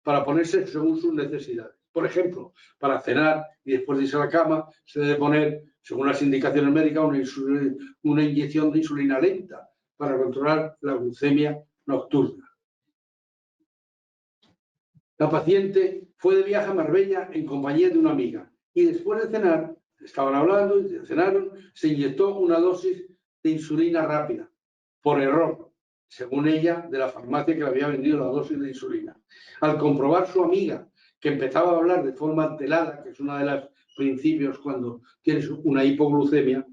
para ponerse según sus necesidades. Por ejemplo, para cenar y después de irse a la cama, se debe poner, según las indicaciones médicas, una inyección de insulina lenta para controlar la glucemia nocturna. La paciente fue de viaje a Marbella en compañía de una amiga y después de cenar, estaban hablando y cenaron, se inyectó una dosis de insulina rápida, por error, según ella, de la farmacia que le había vendido la dosis de insulina. Al comprobar su amiga que empezaba a hablar de forma alterada, que es uno de los principios cuando tienes una hipoglucemia,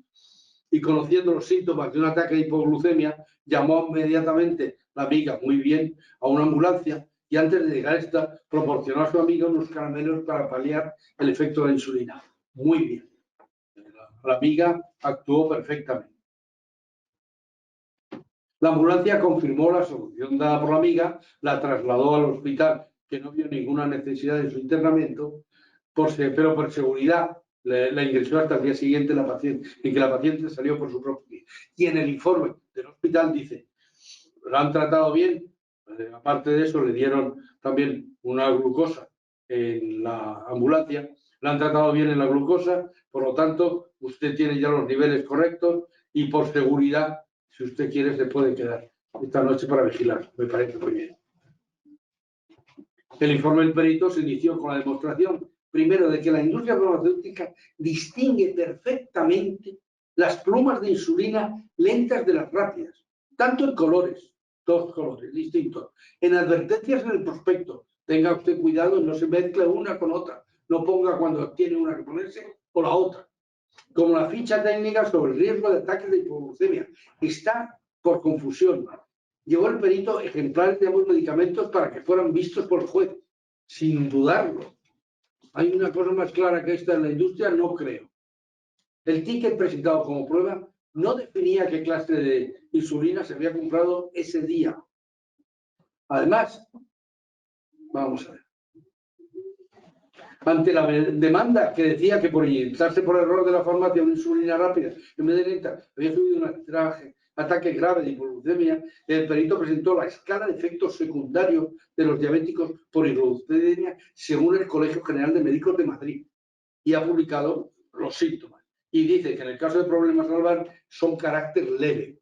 y conociendo los síntomas de un ataque de hipoglucemia, llamó inmediatamente la amiga, muy bien, a una ambulancia, y antes de llegar esta, proporcionó a su amiga unos caramelos para paliar el efecto de la insulina. Muy bien. La amiga actuó perfectamente. La ambulancia confirmó la solución dada por la amiga, la trasladó al hospital, que no vio ninguna necesidad de su internamiento, pero por seguridad la ingresó hasta el día siguiente la paciente, y que la paciente salió por su propio pie. Y en el informe del hospital dice, la han tratado bien, aparte de eso le dieron también una glucosa en la ambulancia, la han tratado bien en la glucosa, por lo tanto usted tiene ya los niveles correctos y por seguridad, si usted quiere, se puede quedar esta noche para vigilar. Me parece muy bien. El informe del perito se inició con la demostración, primero, de que la industria farmacéutica distingue perfectamente las plumas de insulina lentas de las rápidas, tanto en colores, dos colores distintos, en advertencias en el prospecto. Tenga usted cuidado, no se mezcle una con otra, no ponga cuando tiene una que ponerse o la otra. Como la ficha técnica sobre el riesgo de ataques de hipoglucemia. Está por confusión. Llevó el perito ejemplares de ambos medicamentos para que fueran vistos por el juez, sin dudarlo. ¿Hay una cosa más clara que esta en la industria? No creo. El ticket presentado como prueba no definía qué clase de insulina se había comprado ese día. Además, vamos a ver. Ante la demanda que decía que por inyectarse por error de la farmacia una insulina rápida en vez de lenta había sufrido un ataque grave de hipoglucemia, el perito presentó la escala de efectos secundarios de los diabéticos por hipoglucemia según el Colegio General de Médicos de Madrid y ha publicado los síntomas. Y dice que en el caso de problemas al son carácter leve,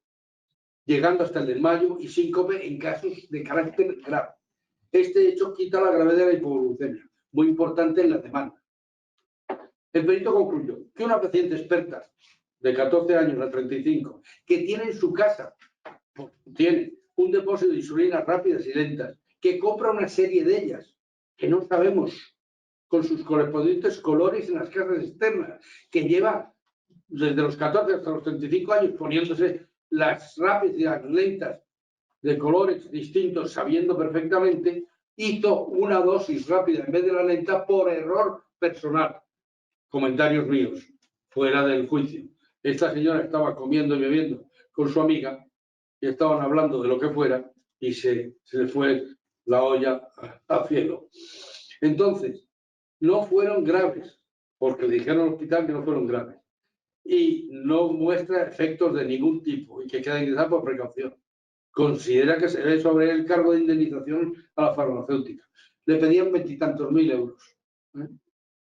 llegando hasta el desmayo y síncope en casos de carácter grave. Este hecho quita la gravedad de la hipoglucemia, muy importante en la demanda. El perito concluyó que una paciente experta de 14 años a 35, que tiene en su casa, tiene un depósito de insulinas rápidas y lentas, que compra una serie de ellas, que no sabemos, con sus correspondientes colores en las casas externas, que lleva desde los 14 hasta los 35 años poniéndose las rápidas y las lentas de colores distintos, sabiendo perfectamente, hizo una dosis rápida en vez de la lenta por error personal. Comentarios míos, fuera del juicio. Esta señora estaba comiendo y bebiendo con su amiga y estaban hablando de lo que fuera y se le fue la olla al cielo. Entonces, no fueron graves, porque le dijeron al hospital que no fueron graves. Y no muestra efectos de ningún tipo y que queda ingresada por precaución. Considera que se debe sobre el cargo de indemnización a la farmacéutica. Le pedían 20 y tantos mil euros.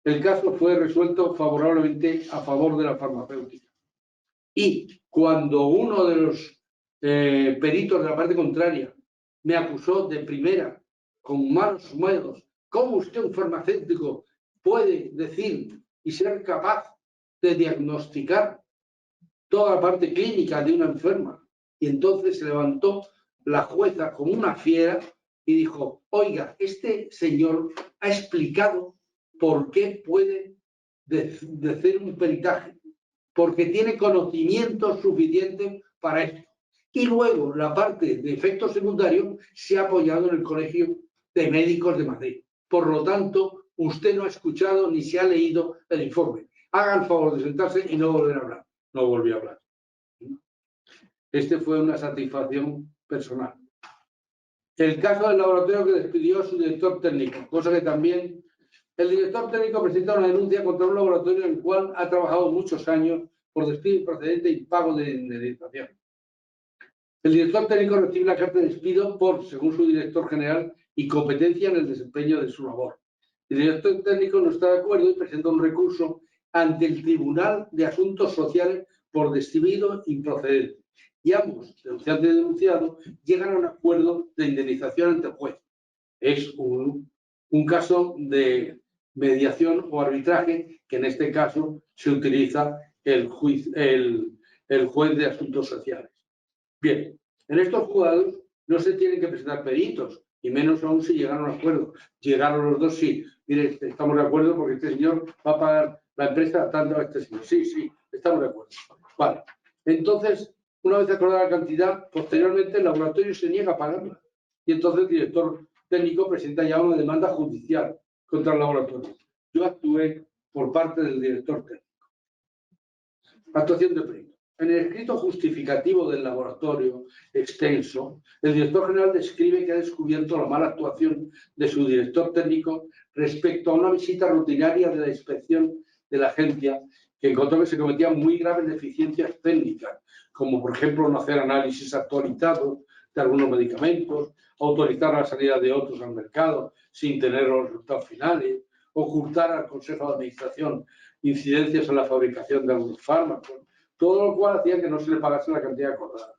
El caso fue resuelto favorablemente a favor de la farmacéutica. Y cuando uno de los peritos de la parte contraria me acusó de primera, con malos modos, ¿cómo usted, un farmacéutico, puede decir y ser capaz de diagnosticar toda la parte clínica de una enferma? Y entonces se levantó la jueza como una fiera y dijo, oiga, este señor ha explicado por qué puede hacer un peritaje, porque tiene conocimientos suficientes para esto. Y luego la parte de efectos secundarios se ha apoyado en el Colegio de Médicos de Madrid. Por lo tanto, usted no ha escuchado ni se ha leído el informe. Haga el favor de sentarse y no volver a hablar. No volví a hablar. Este fue una satisfacción personal. El caso del laboratorio que despidió a su director técnico, cosa que también el director técnico presenta una denuncia contra un laboratorio en el cual ha trabajado muchos años por despido improcedente y pago de indemnización. El director técnico recibe la carta de despido por, según su director general, incompetencia en el desempeño de su labor. El director técnico no está de acuerdo y presenta un recurso ante el Tribunal de Asuntos Sociales por despido improcedente. Y ambos, denunciante y denunciado, llegan a un acuerdo de indemnización ante el juez. Es un caso de mediación o arbitraje que en este caso se utiliza el juez de Asuntos Sociales. Bien, en estos juzgados no se tienen que presentar peritos, y menos aún si llegaron a un acuerdo. Llegaron los dos, sí. Mire, estamos de acuerdo porque este señor va a pagar la empresa tanto a este señor. Sí, sí, estamos de acuerdo. Vale. Entonces, una vez acordada la cantidad, posteriormente el laboratorio se niega a pagarla. Y entonces el director técnico presenta ya una demanda judicial contra el laboratorio. Yo actué por parte del director técnico. Actuación de perito. En el escrito justificativo del laboratorio extenso, el director general describe que ha descubierto la mala actuación de su director técnico respecto a una visita rutinaria de la inspección de la agencia, que encontró que se cometían muy graves deficiencias técnicas, como por ejemplo no hacer análisis actualizados de algunos medicamentos, autorizar la salida de otros al mercado sin tener los resultados finales, ocultar al Consejo de Administración incidencias en la fabricación de algunos fármacos, todo lo cual hacía que no se le pagase la cantidad acordada.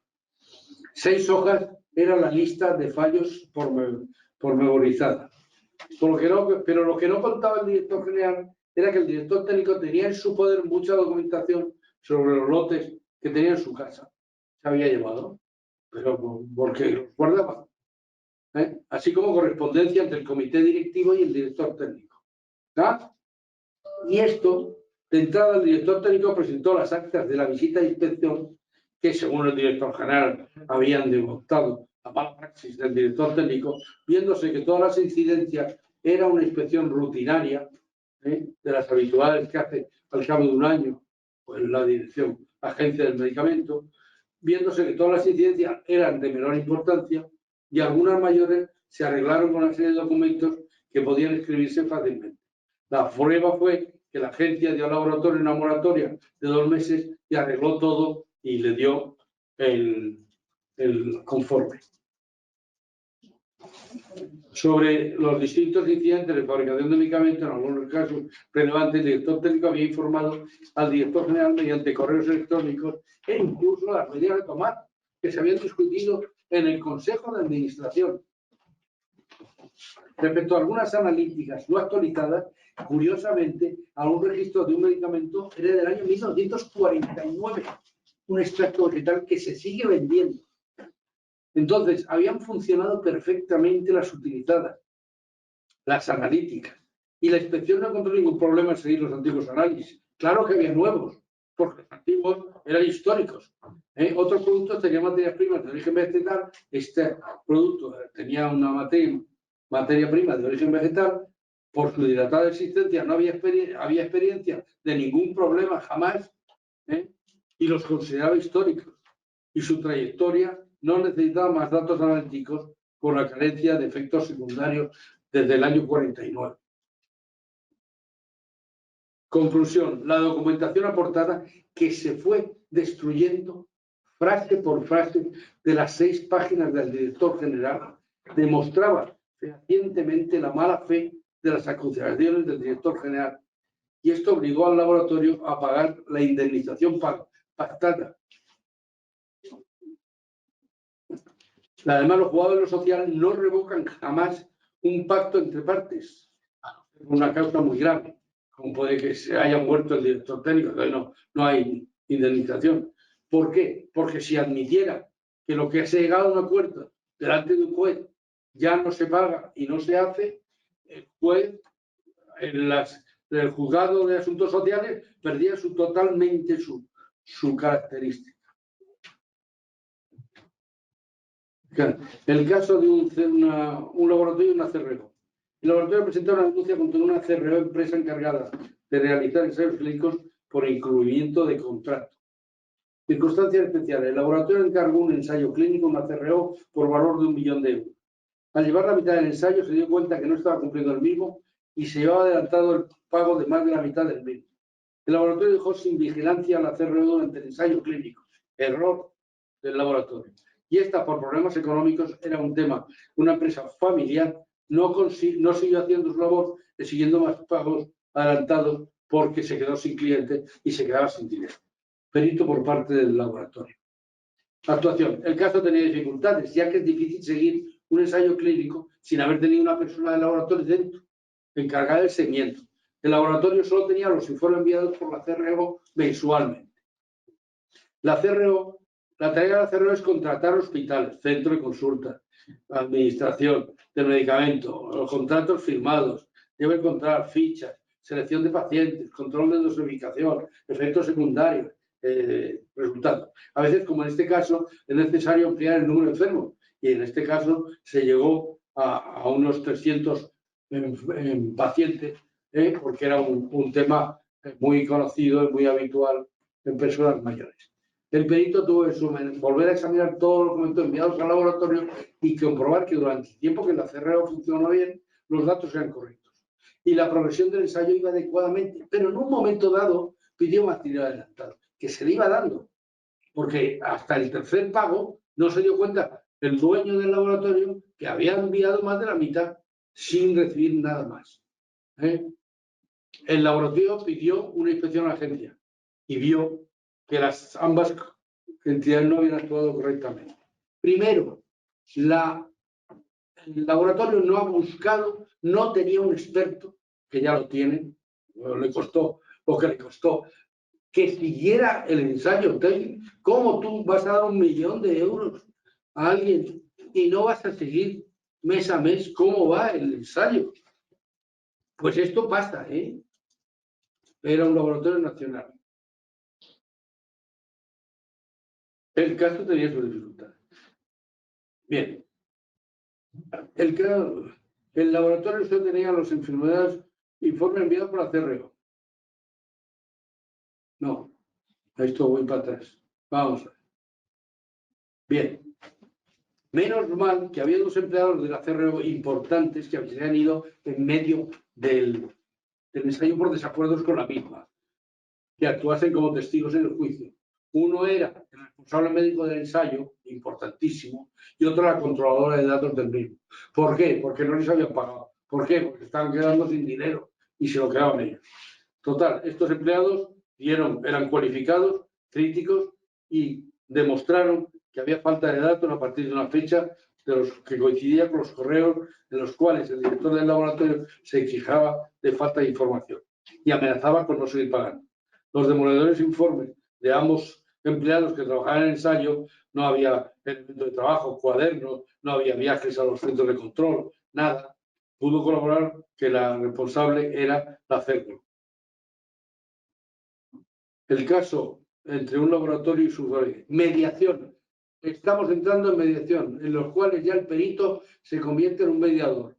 6 hojas era la lista de fallos pormenorizada. Pero lo que no contaba el director general era que el director técnico tenía en su poder mucha documentación sobre los lotes que tenía en su casa. Se había llevado, pero porque los guardaba. Así como correspondencia entre el comité directivo y el director técnico. ¿Ah? Y esto, de entrada, el director técnico presentó las actas de la visita de inspección que, según el director general, habían demostrado la mala praxis del director técnico, viéndose que todas las incidencias era una inspección rutinaria de las habituales que hace al cabo de un año, pues la dirección, agencia del medicamento, viéndose que todas las incidencias eran de menor importancia y algunas mayores se arreglaron con una serie de documentos que podían escribirse fácilmente. La prueba fue que la agencia dio al laboratorio una moratoria de 2 meses y arregló todo y le dio el conforme. Sobre los distintos incidentes de fabricación de medicamentos, en algunos casos relevantes, el director técnico había informado al director general mediante correos electrónicos e incluso las medidas a tomar que se habían discutido en el Consejo de Administración. Respecto a algunas analíticas no actualizadas, curiosamente, algún registro de un medicamento era del año 1949, un extracto vegetal que se sigue vendiendo. Entonces, habían funcionado perfectamente las utilizadas, las analíticas, y la inspección no encontró ningún problema en seguir los antiguos análisis. Claro que había nuevos, porque los antiguos eran históricos. Otros productos tenían materias primas de origen vegetal. Este producto tenía una materia prima de origen vegetal. Por su dilatada existencia no había experiencia de ningún problema jamás, y los consideraba históricos. Y su trayectoria no necesitaba más datos analíticos por la carencia de efectos secundarios desde el año 49. Conclusión, la documentación aportada que se fue destruyendo frase por frase de las 6 páginas del director general demostraba fehacientemente la mala fe de las acusaciones del director general, y esto obligó al laboratorio a pagar la indemnización pactada. Además, los jugadores de lo social no revocan jamás un pacto entre partes, una causa muy grave, como puede que se haya muerto el director técnico, entonces no hay indemnización. ¿Por qué? Porque si admitiera que lo que se ha llegado a un acuerdo delante de un juez ya no se paga y no se hace, el juez, el juzgado de asuntos sociales, perdía totalmente su característica. El caso de un laboratorio y una CRO. El laboratorio presentó una denuncia contra una CRO, empresa encargada de realizar ensayos clínicos por incumplimiento de contrato. Circunstancias especiales. El laboratorio encargó un ensayo clínico a una CRO por valor de 1 millón de euros. Al llevar la mitad del ensayo se dio cuenta que no estaba cumpliendo el mismo y se llevaba adelantado el pago de más de la mitad del mismo. El laboratorio dejó sin vigilancia a la CRO durante el ensayo clínico. Error del laboratorio. Y esta, por problemas económicos, era un tema. Una empresa familiar no siguió haciendo su labor, exigiendo más pagos adelantados porque se quedó sin clientes y se quedaba sin dinero. Perito por parte del laboratorio. Actuación. El caso tenía dificultades, ya que es difícil seguir un ensayo clínico sin haber tenido una persona del laboratorio dentro, encargada del seguimiento. El laboratorio solo tenía los informes enviados por la CRO mensualmente. La tarea de la CRO es contratar hospitales, centro de consulta, administración del medicamento, los contratos firmados, debe controlar fichas, selección de pacientes, control de dosificación, efectos secundarios, resultados. A veces, como en este caso, es necesario ampliar el número de enfermos, y en este caso se llegó a unos 300 pacientes, porque era un tema muy conocido y muy habitual en personas mayores. El perito tuvo que volver a examinar todos los documentos enviados al laboratorio y comprobar que durante el tiempo que la CRO funcionó bien, los datos eran correctos. Y la progresión del ensayo iba adecuadamente, pero en un momento dado pidió material adelantado, que se le iba dando, porque hasta el tercer pago no se dio cuenta el dueño del laboratorio que había enviado más de la mitad sin recibir nada más. El laboratorio pidió una inspección a la agencia y vio que ambas entidades no habían actuado correctamente. Primero, el laboratorio no ha buscado, no tenía un experto, que ya lo tiene, le costó lo que le costó, que siguiera el ensayo técnico. ¿Cómo tú vas a dar 1 millón de euros a alguien y no vas a seguir mes a mes cómo va el ensayo? Pues esto pasa, Era un laboratorio nacional. El caso tenía sus dificultades. Bien. El laboratorio solo tenía las enfermedades Informe enviado por la CRO. No, esto voy para atrás. Vamos a ver. Bien. Menos mal que había dos empleados de la CRO importantes que se han ido en medio del ensayo por desacuerdos con la misma, que actuasen como testigos en el juicio. Uno era el responsable médico del ensayo, importantísimo, y otro la controladora de datos del mismo. ¿Por qué? Porque no les habían pagado. ¿Por qué? Porque estaban quedando sin dinero y se lo quedaban ellos. Total, estos empleados eran cualificados, críticos y demostraron que había falta de datos a partir de una fecha de los que coincidía con los correos en los cuales el director del laboratorio se quejaba de falta de información y amenazaba con no seguir pagando. Los demoledores informes de ambos empleados que trabajaban en el ensayo, no había elemento de trabajo, cuadernos, no había viajes a los centros de control, nada. Pudo colaborar que la responsable era la CERCO. El caso entre un laboratorio y su usuario. Mediación. Estamos entrando en mediación, en los cuales ya el perito se convierte en un mediador.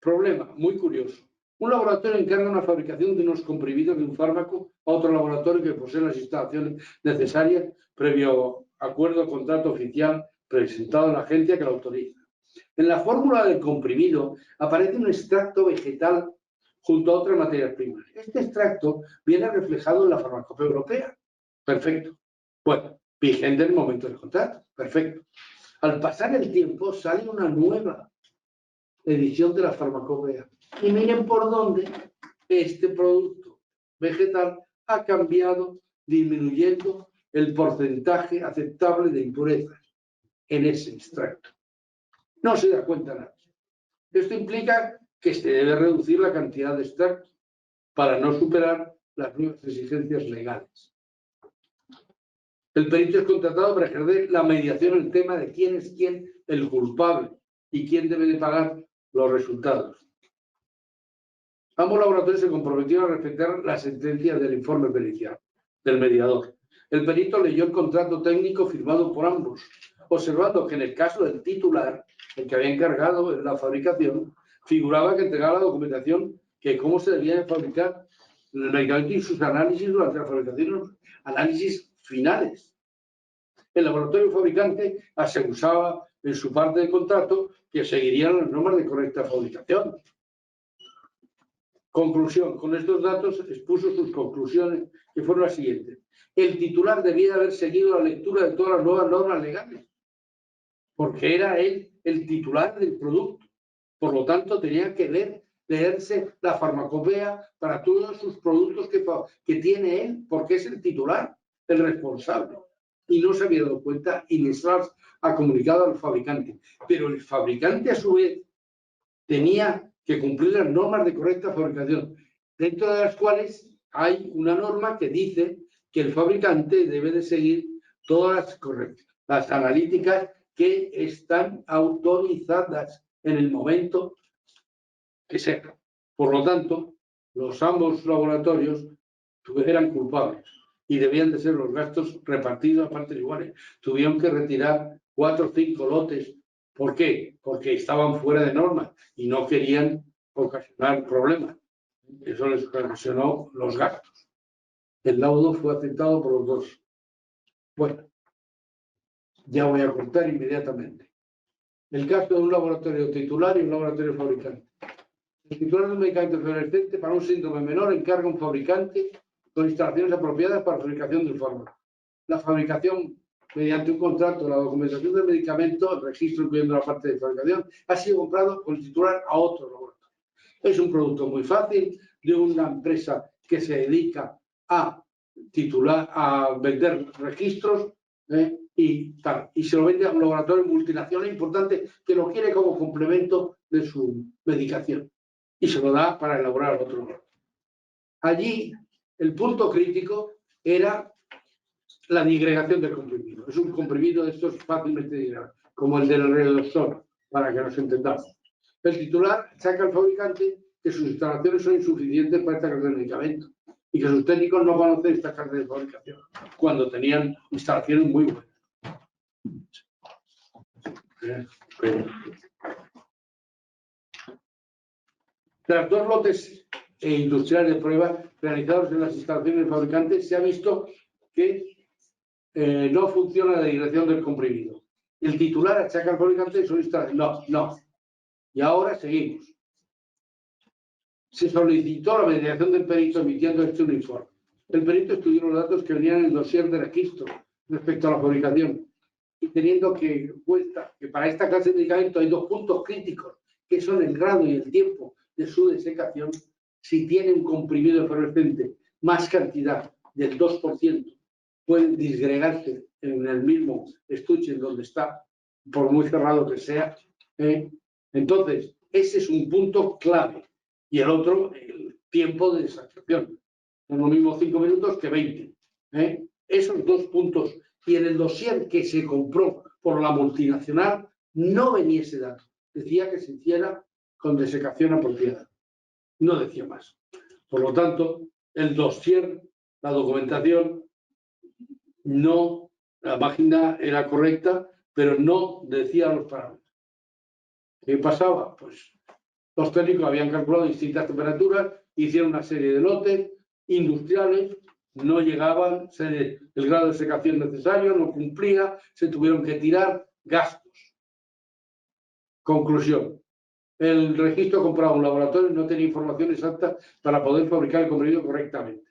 Problema, muy curioso. Un laboratorio encarga una fabricación de unos comprimidos de un fármaco a otro laboratorio que posee las instalaciones necesarias previo acuerdo o contrato oficial presentado a la agencia que lo autoriza. En la fórmula del comprimido aparece un extracto vegetal junto a otras materias primas. Este extracto viene reflejado en la farmacopea europea. Perfecto. Bueno, vigente en el momento del contrato. Perfecto. Al pasar el tiempo sale una nueva edición de la farmacopea. Y miren por dónde este producto vegetal ha cambiado, disminuyendo el porcentaje aceptable de impurezas en ese extracto. No se da cuenta nadie. Esto implica que se debe reducir la cantidad de extracto para no superar las nuevas exigencias legales. El perito es contratado para ejercer la mediación en el tema de quién es quién el culpable y quién debe de pagar los resultados. Ambos laboratorios se comprometieron a respetar la sentencia del informe pericial del mediador. El perito leyó el contrato técnico firmado por ambos, observando que en el caso del titular, el que había encargado la fabricación, figuraba que entregaba la documentación que cómo se debía de fabricar el medicamento y sus análisis durante la fabricación, análisis finales. El laboratorio fabricante aseguraba en su parte del contrato que seguirían las normas de correcta fabricación. Conclusión. Con estos datos expuso sus conclusiones, que fueron las siguientes. El titular debía haber seguido la lectura de todas las nuevas normas legales, porque era él el titular del producto. Por lo tanto, tenía que leerse la farmacopea para todos sus productos que tiene él, porque es el titular, el responsable. Y no se había dado cuenta y les ha comunicado al fabricante. Pero el fabricante, a su vez, tenía que cumplir las normas de correcta fabricación, dentro de las cuales hay una norma que dice que el fabricante debe de seguir todas las analíticas que están autorizadas en el momento que sea. Por lo tanto, ambos laboratorios eran culpables y debían de ser los gastos repartidos a partes iguales. Tuvieron que retirar 4 o 5 lotes. ¿Por qué? Porque estaban fuera de norma y no querían ocasionar problemas. Eso les ocasionó los gastos. El laudo fue aceptado por los dos. Bueno, ya voy a contar inmediatamente. El caso de un laboratorio titular y un laboratorio fabricante. El titular de un medicamento fluorescente para un síndrome menor encarga a un fabricante con instalaciones apropiadas para la fabricación del fármaco. La fabricación mediante un contrato, la documentación del medicamento, el registro incluyendo la parte de fabricación, ha sido comprado con el titular a otro laboratorio. Es un producto muy fácil de una empresa que se dedica a vender registros y se lo vende a un laboratorio multinacional importante que lo quiere como complemento de su medicación y se lo da para elaborar otro laboratorio. Allí el punto crítico era la disgregación del comprimido. Es un comprimido de estos fácilmente disgregados, como el del Redoxon, para que nos entendamos. El titular saca al fabricante que sus instalaciones son insuficientes para esta clase de medicamento y que sus técnicos no conocen esta clase de fabricación, cuando tenían instalaciones muy buenas. Tras 2 lotes industriales de prueba realizados en las instalaciones del fabricante, se ha visto que no funciona la dirección del comprimido. El titular achaca al fabricante de su instalación. No. Y ahora seguimos. Se solicitó la mediación del perito emitiendo un informe. El perito estudió los datos que venían en el dossier de registro respecto a la fabricación y teniendo que cuenta que para esta clase de medicamento hay 2 puntos críticos, que son el grado y el tiempo de su desecación. Si tiene un comprimido efervescente más cantidad del 2%, puede disgregarse en el mismo estuche en donde está, por muy cerrado que sea. Entonces, ese es un punto clave. Y el otro, el tiempo de desacación. Es lo mismo 5 minutos que 20. Esos 2 puntos. Y en el dossier que se compró por la multinacional no venía ese dato. Decía que se hiciera con desecación apropiada. No decía más. Por lo tanto, el dossier, la documentación, no, la página era correcta, pero no decía los parámetros. ¿Qué pasaba? Pues los técnicos habían calculado distintas temperaturas, hicieron una serie de lotes industriales, no llegaban, el grado de secación necesario no cumplía, se tuvieron que tirar gastos. Conclusión. El registro comprado en un laboratorio no tenía información exacta para poder fabricar el comprimido correctamente.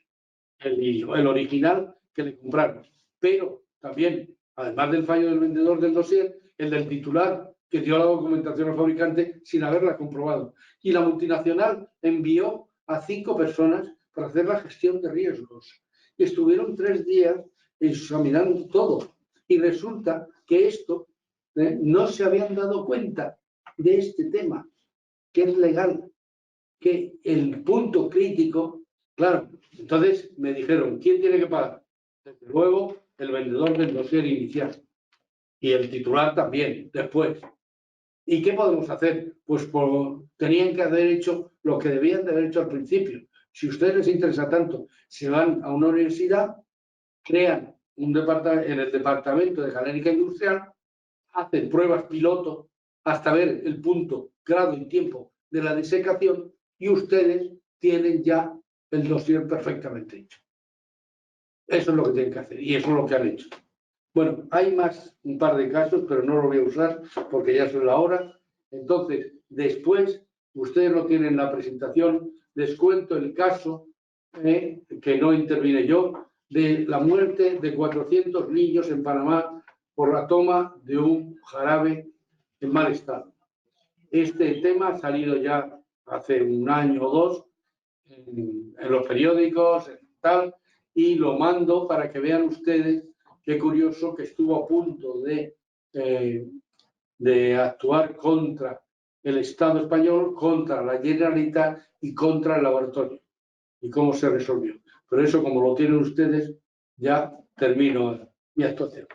El original que le compraron. Pero también, además del fallo del vendedor del dossier, el del titular que dio la documentación al fabricante sin haberla comprobado. Y la multinacional envió a 5 personas para hacer la gestión de riesgos. Y estuvieron 3 días examinando todo. Y resulta que esto no se habían dado cuenta de este tema, que es legal, que el punto crítico, claro, entonces me dijeron, ¿quién tiene que pagar? Desde luego, el vendedor del dossier inicial. Y el titular también, después. ¿Y qué podemos hacer? Pues tenían que haber hecho lo que debían de haber hecho al principio. Si a ustedes les interesa tanto, se van a una universidad, crean un departamento, en el departamento de Genérica Industrial, hacen pruebas piloto hasta ver el punto, grado y tiempo de la desecación y ustedes tienen ya el dossier perfectamente hecho. Eso es lo que tienen que hacer y eso es lo que han hecho. Bueno, hay más, un par de casos, pero no lo voy a usar porque ya es la hora. Entonces, después, ustedes lo tienen en la presentación, les cuento el caso, que no intervine yo, de la muerte de 400 niños en Panamá por la toma de un jarabe en mal estado. Este tema ha salido ya hace 1 año o 2 en los periódicos, tal, y lo mando para que vean ustedes. Qué curioso que estuvo a punto de actuar contra el Estado español, contra la Generalitat y contra el laboratorio. Y cómo se resolvió. Pero eso, como lo tienen ustedes, ya termino mi actuación.